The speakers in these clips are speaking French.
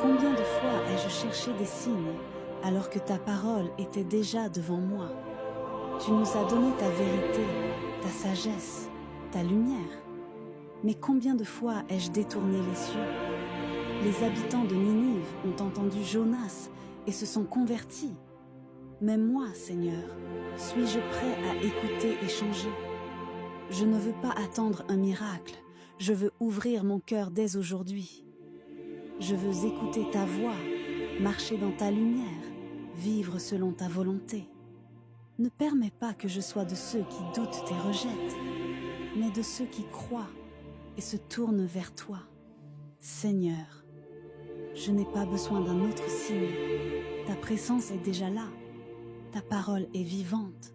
Combien de fois ai-je cherché des signes alors que ta parole était déjà devant moi? Tu nous as donné ta vérité, ta sagesse, ta lumière. Mais combien de fois ai-je détourné les cieux? Les habitants de Ninive ont entendu Jonas et se sont convertis. Mais moi, Seigneur, suis-je prêt à écouter et changer? Je ne veux pas attendre un miracle, je veux ouvrir mon cœur dès aujourd'hui. Je veux écouter ta voix, marcher dans ta lumière, vivre selon ta volonté. Ne permets pas que je sois de ceux qui doutent et rejettent, mais de ceux qui croient et se tournent vers toi. Seigneur, je n'ai pas besoin d'un autre signe. Ta présence est déjà là. Ta parole est vivante.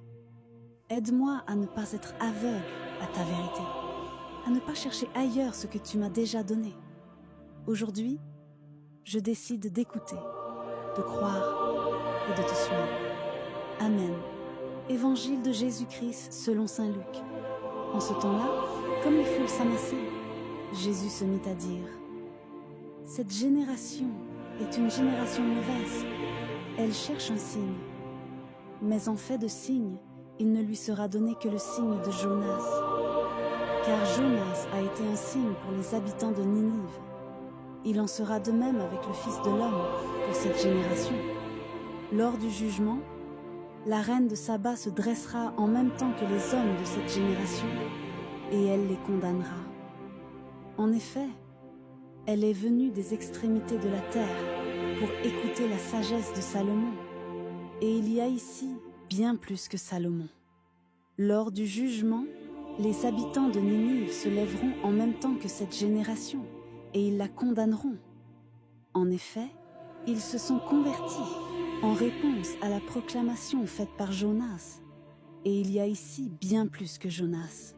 Aide-moi à ne pas être aveugle à ta vérité, à ne pas chercher ailleurs ce que tu m'as déjà donné. Aujourd'hui, je décide d'écouter, de croire et de te suivre. Amen. Évangile de Jésus-Christ selon saint Luc. En ce temps-là, comme les foules s'amassaient, Jésus se mit à dire: « Cette génération est une génération mauvaise. Elle cherche un signe. Mais en fait de signe, il ne lui sera donné que le signe de Jonas. Car Jonas a été un signe pour les habitants de Ninive. Il en sera de même avec le Fils de l'homme pour cette génération. Lors du jugement, la reine de Saba se dressera en même temps que les hommes de cette génération, et elle les condamnera. En effet, elle est venue des extrémités de la terre pour écouter la sagesse de Salomon. Et il y a ici bien plus que Salomon. Lors du jugement, les habitants de Ninive se lèveront en même temps que cette génération, et ils la condamneront. En effet, ils se sont convertis en réponse à la proclamation faite par Jonas. Et il y a ici bien plus que Jonas.